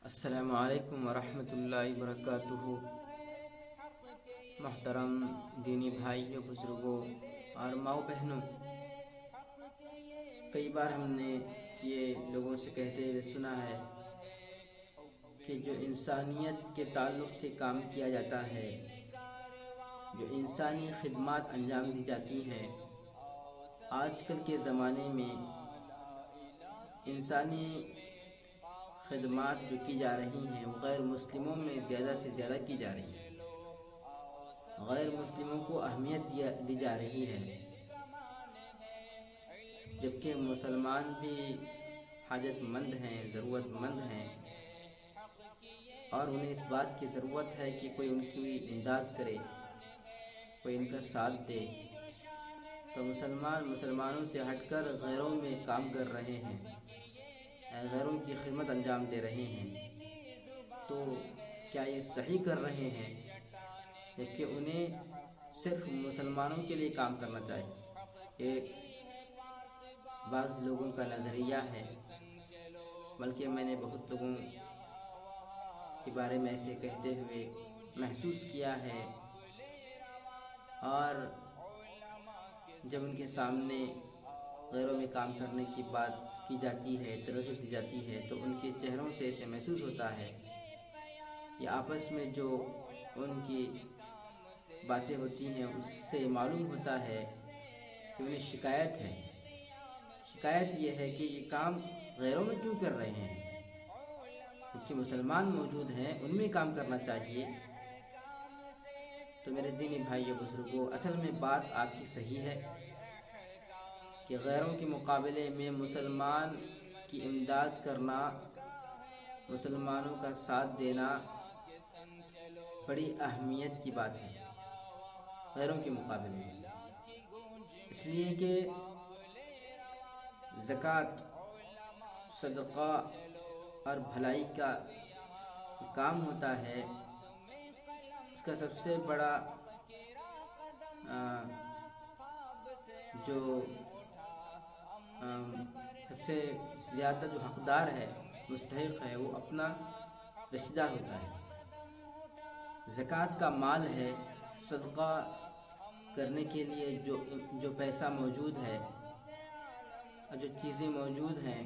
السلام علیکم ورحمۃ اللہ وبرکاتہ۔ محترم دینی بھائیوں، بزرگوں اور ماؤں بہنوں، کئی بار ہم نے یہ لوگوں سے کہتے ہوئے سنا ہے کہ جو انسانیت کے تعلق سے کام کیا جاتا ہے، جو انسانی خدمات انجام دی جاتی ہیں، آج کل کے زمانے میں انسانی خدمات جو کی جا رہی ہیں وہ غیر مسلموں میں زیادہ سے زیادہ کی جا رہی ہیں۔ غیر مسلموں کو اہمیت دی جا رہی ہے، جبکہ مسلمان بھی حاجت مند ہیں، ضرورت مند ہیں، اور انہیں اس بات کی ضرورت ہے کہ کوئی ان کی امداد کرے، کوئی ان کا ساتھ دے۔ تو مسلمانوں سے ہٹ کر غیروں میں کام کر رہے ہیں، غیروں کی خدمت انجام دے رہے ہیں۔ تو کیا یہ صحیح کر رہے ہیں؟ جبکہ انہیں صرف مسلمانوں کے لیے کام کرنا چاہیے۔ یہ بعض لوگوں کا نظریہ ہے، بلکہ میں نے بہت لوگوں کے بارے میں ایسے کہتے ہوئے محسوس کیا ہے، اور جب ان کے سامنے غیروں میں کام کرنے کی بات کی جاتی ہے، ترغیب دی جاتی ہے، تو ان کے چہروں سے ایسے محسوس ہوتا ہے، یا آپس میں جو ان کی باتیں ہوتی ہیں اس سے معلوم ہوتا ہے کہ انہیں شکایت ہے۔ شکایت یہ ہے کہ یہ کام غیروں میں کیوں کر رہے ہیں، کیونکہ مسلمان موجود ہیں، ان میں کام کرنا چاہیے۔ تو میرے دینی بھائیو بزرگوں، اصل میں بات آپ کی صحیح ہے کہ غیروں کے مقابلے میں مسلمان کی امداد کرنا، مسلمانوں کا ساتھ دینا بڑی اہمیت کی بات ہے غیروں کے مقابلے میں، اس لیے کہ زکوٰۃ، صدقہ اور بھلائی کا کام ہوتا ہے، اس کا سب سے بڑا جو سب سے زیادہ جو حقدار ہے، مستحق ہے، وہ اپنا رشتہ دار ہوتا ہے۔ زکوٰۃ کا مال ہے، صدقہ کرنے کے لیے جو پیسہ موجود ہے اور جو چیزیں موجود ہیں،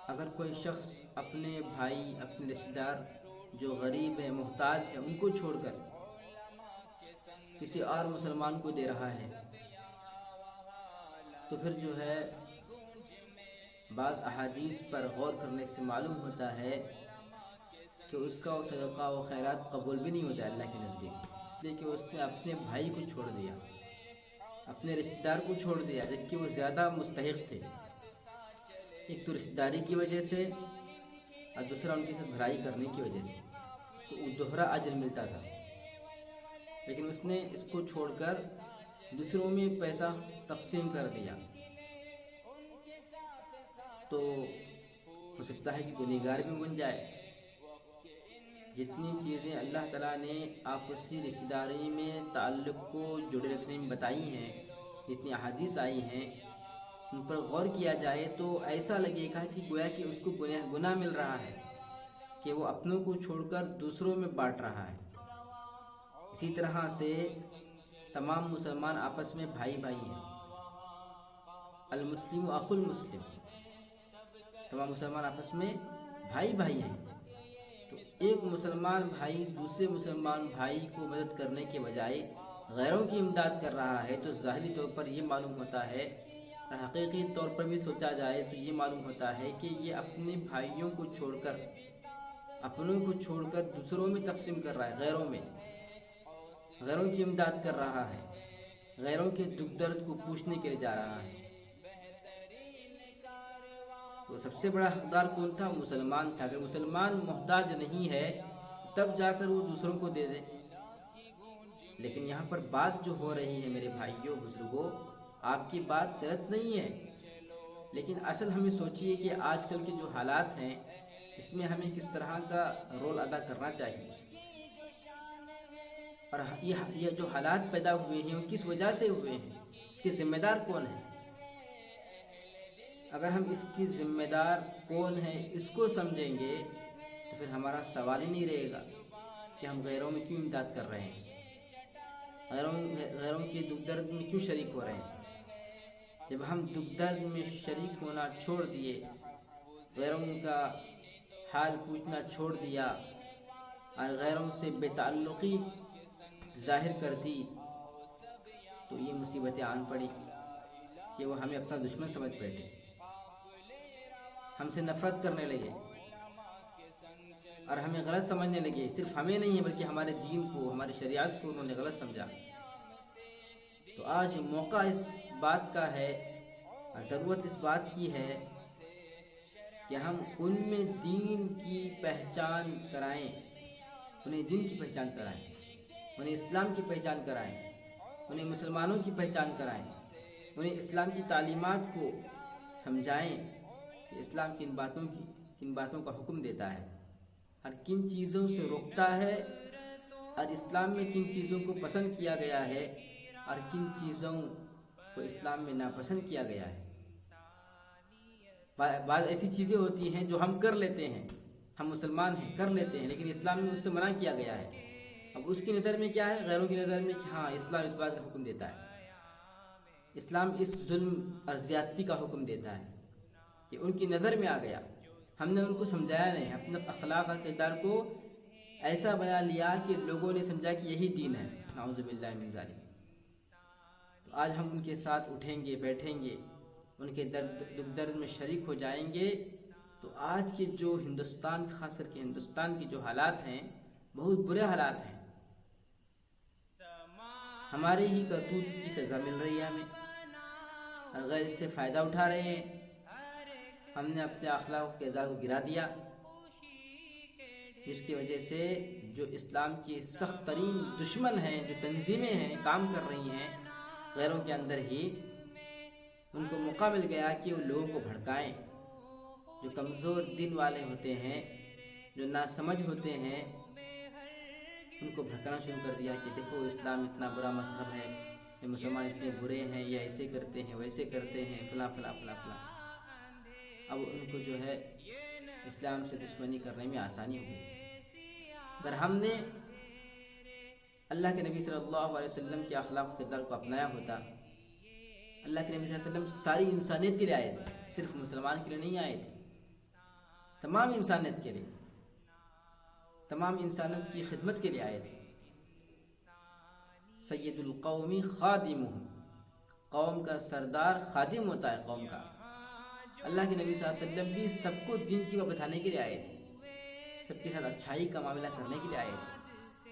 اگر کوئی شخص اپنے بھائی، اپنے رشتہ دار جو غریب ہیں، محتاج ہیں، ان کو چھوڑ کر کسی اور مسلمان کو دے رہا ہے، تو پھر جو ہے بعض احادیث پر غور کرنے سے معلوم ہوتا ہے کہ اس کا وہ صدقہ و خیرات قبول بھی نہیں ہوتا اللہ کے نزدیک، اس لیے کہ اس نے اپنے بھائی کو چھوڑ دیا، اپنے رشتہ دار کو چھوڑ دیا، جبکہ وہ زیادہ مستحق تھے۔ ایک تو رشتہ داری کی وجہ سے، اور دوسرا ان کے ساتھ بھلائی کرنے کی وجہ سے اس کو دوہرا اجر ملتا تھا، لیکن اس نے اس کو چھوڑ کر دوسروں میں پیسہ تقسیم کر دیا، تو ہو سکتا ہے کہ گنہگار بھی بن جائے۔ جتنی چیزیں اللہ تعالیٰ نے آپسی رشتہ داری میں تعلق کو جوڑے رکھنے میں بتائی ہیں، جتنی احادیث آئی ہیں، ان پر غور کیا جائے تو ایسا لگے گا کہ گویا کہ اس کو گناہ مل رہا ہے کہ وہ اپنوں کو چھوڑ کر دوسروں میں بانٹ رہا ہے۔ اسی طرح سے تمام مسلمان آپس میں بھائی بھائی ہیں، المسلم اخو المسلم، تمام مسلمان آپس میں بھائی بھائی ہیں۔ تو ایک مسلمان بھائی دوسرے مسلمان بھائی کو مدد کرنے کے بجائے غیروں کی امداد کر رہا ہے، تو ظاہری طور پر یہ معلوم ہوتا ہے، اور حقیقی طور پر بھی سوچا جائے تو یہ معلوم ہوتا ہے کہ یہ اپنے بھائیوں کو چھوڑ کر، اپنوں کو چھوڑ کر دوسروں میں تقسیم کر رہا ہے، غیروں کی امداد کر رہا ہے، غیروں کے دکھ درد کو پوچھنے کے لیے جا رہا ہے۔ تو سب سے بڑا حقدار کون تھا؟ مسلمان تھا۔ اگر مسلمان محتاج نہیں ہے تب جا کر وہ دوسروں کو دے دے۔ لیکن یہاں پر بات جو ہو رہی ہے میرے بھائیوں بزرگوں، آپ کی بات غلط نہیں ہے، لیکن اصل ہمیں سوچیے کہ آج کل کے جو حالات ہیں اس میں ہمیں کس طرح کا رول ادا کرنا چاہیے، اور یہ جو حالات پیدا ہوئے ہیں وہ کس وجہ سے ہوئے ہیں، اس کے ذمہ دار کون ہیں۔ اگر ہم اس کی ذمہ دار کون ہے اس کو سمجھیں گے تو پھر ہمارا سوال ہی نہیں رہے گا کہ ہم غیروں میں کیوں امداد کر رہے ہیں، غیروں کے دکھ درد میں کیوں شریک ہو رہے ہیں۔ جب ہم دکھ درد میں شریک ہونا چھوڑ دیے، غیروں کا حال پوچھنا چھوڑ دیا اور غیروں سے بے تعلقی ظاہر کر دی، تو یہ مصیبتیں آن پڑی کہ وہ ہمیں اپنا دشمن سمجھ بیٹھے، ہم سے نفرت کرنے لگے اور ہمیں غلط سمجھنے لگے۔ صرف ہمیں نہیں ہے بلکہ ہمارے دین کو، ہماری شریعت کو انہوں نے غلط سمجھا۔ تو آج موقع اس بات کا ہے اور ضرورت اس بات کی ہے کہ ہم ان میں دین کی پہچان کرائیں، انہیں دین کی پہچان کرائیں، انہیں اسلام کی پہچان کرائیں، انہیں مسلمانوں کی پہچان کرائیں، انہیں اسلام کی تعلیمات کو سمجھائیں کہ اسلام کن باتوں کا حکم دیتا ہے اور کن چیزوں سے روکتا ہے، اور اسلام میں کن چیزوں کو پسند کیا گیا ہے اور کن چیزوں کو اسلام میں ناپسند کیا گیا ہے۔ بعض ایسی چیزیں ہوتی ہیں جو ہم کر لیتے ہیں، ہم مسلمان ہیں کر لیتے ہیں، لیکن اسلام میں اس سے منع کیا گیا ہے۔ اب اس کی نظر میں کیا ہے؟ غیروں کی نظر میں کہ ہاں اسلام اس بات کا حکم دیتا ہے، اسلام اس ظلم اور زیادتی کا حکم دیتا ہے، یہ ان کی نظر میں آ گیا۔ ہم نے ان کو سمجھایا نہیں، اپنے اخلاق اور کردار کو ایسا بنا لیا کہ لوگوں نے سمجھا کہ یہی دین ہے، نعوذ باللہ من ذالک۔ تو آج ہم ان کے ساتھ اٹھیں گے، بیٹھیں گے، ان کے دکھ درد میں شریک ہو جائیں گے، تو آج کے جو ہندوستان، خاص کر کے ہندوستان کے جو حالات ہیں بہت برے حالات ہیں، ہمارے ہی کرتوت کی سزا مل رہی ہے ہمیں اور غیر اس سے فائدہ اٹھا رہے ہیں۔ ہم نے اپنے اخلاق و کردار کو گرا دیا، جس کی وجہ سے جو اسلام کی سخت ترین دشمن ہیں، جو تنظیمیں ہیں کام کر رہی ہیں غیروں کے اندر ہی، ان کو موقع مل گیا کہ وہ لوگوں کو بھڑکائیں۔ جو کمزور دل والے ہوتے ہیں، جو ناسمجھ ہوتے ہیں، ان کو بھڑکانا شروع کر دیا کہ دیکھو اسلام اتنا برا مذہب ہے، یہ مسلمان اتنے برے ہیں، یہ ایسے کرتے ہیں، ویسے کرتے ہیں، فلاں فلاں فلاں فلاں۔ اب ان کو جو ہے اسلام سے دشمنی کرنے میں آسانی ہو گئی۔ اگر ہم نے اللہ کے نبی صلی اللہ علیہ وسلم کے اخلاق و کردار کو اپنایا ہوتا، اللہ کے نبی صلی اللہ علیہ وسلم ساری انسانیت کے لیے آئے تھے، صرف مسلمان کے لیے نہیں آئے تھے، تمام انسانیت کے لیے، تمام انسانیت کی خدمت کے لیے آئے تھے۔ سید القومی خادمہم، قوم کا سردار خادم ہوتا ہے قوم کا۔ اللہ کے نبی صلی اللہ علیہ وسلم بھی سب کو دین کی بات بتانے کے لیے آئے تھے، سب کے ساتھ اچھائی کا معاملہ کرنے کے لیے آئے تھے،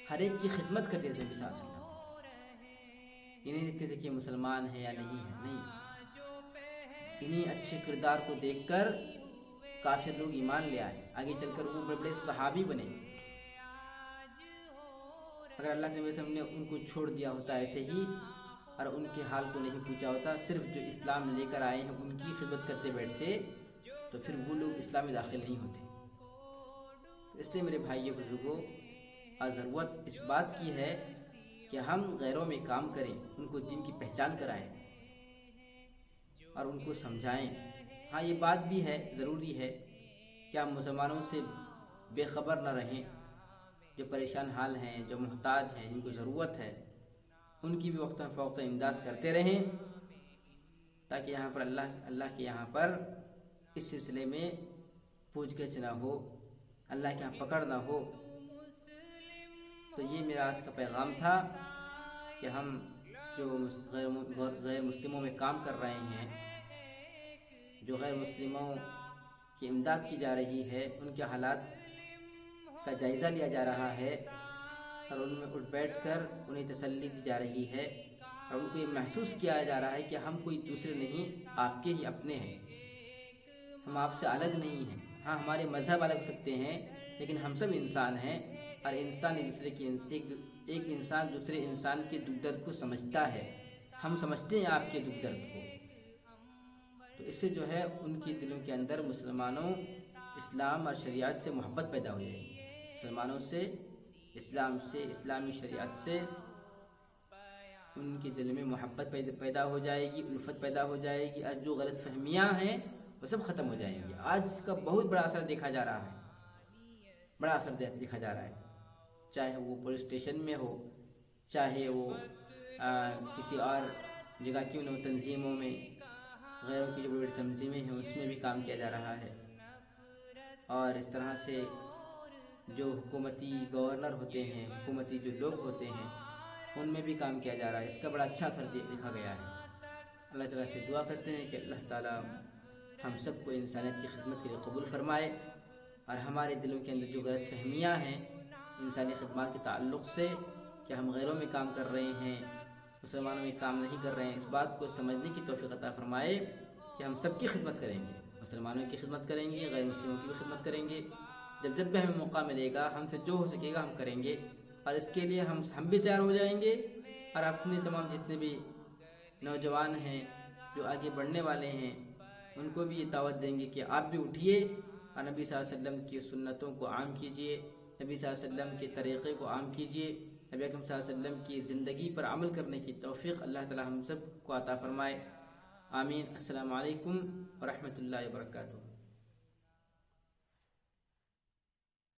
ہر ایک کی خدمت کرتے تھے نبی صلی اللہ علیہ وسلم۔ یہ نہیں دیکھتے تھے کہ مسلمان ہے یا نہیں ہے، نہیں، انہیں اچھے کردار کو دیکھ کر کافر لوگ ایمان لے آئے، آگے چل کر وہ بڑے بڑے صحابی بنے۔ اگر اللہ کے نبی صلی اللہ علیہ وسلم نے ان کو چھوڑ دیا ہوتا ایسے ہی اور ان کے حال کو نہیں پوچھا ہوتا، صرف جو اسلام لے کر آئے ہیں ان کی خدمت کرتے بیٹھتے، تو پھر وہ لوگ اسلام میں داخل نہیں ہوتے۔ تو اس لیے میرے بھائیوں بزرگوں، آج ضرورت اس بات کی ہے کہ ہم غیروں میں کام کریں، ان کو دین کی پہچان کرائیں اور ان کو سمجھائیں۔ ہاں یہ بات بھی ہے، ضروری ہے کہ ہم مسلمانوں سے بے خبر نہ رہیں، جو پریشان حال ہیں، جو محتاج ہیں، جن کو ضرورت ہے، ان کی بھی وقتاً فوقتاً امداد کرتے رہیں، تاکہ یہاں پر اللہ کے یہاں پر اس سلسلے میں پوچھ گچھ نہ ہو، اللہ کے یہاں پکڑ نہ ہو۔ تو یہ میرا آج کا پیغام تھا کہ ہم جو غیر مسلموں میں کام کر رہے ہیں، جو غیر مسلموں کی امداد کی جا رہی ہے، ان کے حالات کا جائزہ لیا جا رہا ہے اور ان میں اٹھ بیٹھ کر انہیں تسلی دی جا رہی ہے اور ان کو یہ محسوس کیا جا رہا ہے کہ ہم کوئی دوسرے نہیں، آپ کے ہی اپنے ہیں، ہم آپ سے الگ نہیں ہیں۔ ہاں ہمارے مذہب الگ ہو سکتے ہیں، لیکن ہم سب انسان ہیں اور انسان ایک انسان دوسرے انسان کے دکھ درد کو سمجھتا ہے، ہم سمجھتے ہیں آپ کے دکھ درد کو۔ تو اس سے جو ہے ان کے دلوں کے اندر مسلمانوں، اسلام اور شریعت سے محبت پیدا ہو جائے گی، مسلمانوں سے، اسلام سے، اسلامی شریعت سے ان کے دل میں محبت پیدا ہو جائے گی، الفت پیدا ہو جائے گی، اور جو غلط فہمیاں ہیں وہ سب ختم ہو جائیں گی۔ آج اس کا بہت بڑا اثر دیکھا جا رہا ہے، بڑا اثر دیکھا جا رہا ہے، چاہے وہ پولیس اسٹیشن میں ہو، چاہے وہ کسی اور جگہ کیوں نہ ہو، تنظیموں میں، غیروں کی جو بڑی بڑی تنظیمیں ہیں اس میں بھی کام کیا جا رہا ہے۔ اور اس طرح سے جو حکومتی گورنر ہوتے ہیں، حکومتی جو لوگ ہوتے ہیں، ان میں بھی کام کیا جا رہا ہے۔ اس کا بڑا اچھا اثر دیکھا گیا ہے۔ اللہ تعالیٰ سے دعا کرتے ہیں کہ اللہ تعالیٰ ہم سب کو انسانیت کی خدمت کے لیے قبول فرمائے، اور ہمارے دلوں کے اندر جو غلط فہمیاں ہیں انسانی خدمات کے تعلق سے کہ ہم غیروں میں کام کر رہے ہیں، مسلمانوں میں کام نہیں کر رہے ہیں، اس بات کو سمجھنے کی توفیق عطا فرمائے کہ ہم سب کی خدمت کریں گے، مسلمانوں کی خدمت کریں گے، غیر مسلموں کی بھی خدمت کریں گے۔ جب بھی ہمیں موقع ملے گا، ہم سے جو ہو سکے گا ہم کریں گے، اور اس کے لیے ہم بھی تیار ہو جائیں گے، اور اپنے تمام جتنے بھی نوجوان ہیں جو آگے بڑھنے والے ہیں ان کو بھی یہ دعوت دیں گے کہ آپ بھی اٹھیے اور نبی صلی اللہ علیہ وسلم کی سنتوں کو عام کیجیے، نبی صلی اللہ علیہ وسلم کے طریقے کو عام کیجیے، نبی اکرم صلی اللہ علیہ وسلم کی زندگی پر عمل کرنے کی توفیق اللہ تعالی ہم سب کو عطا فرمائے۔ آمین۔ السلام علیکم ورحمۃ اللہ وبرکاتہ۔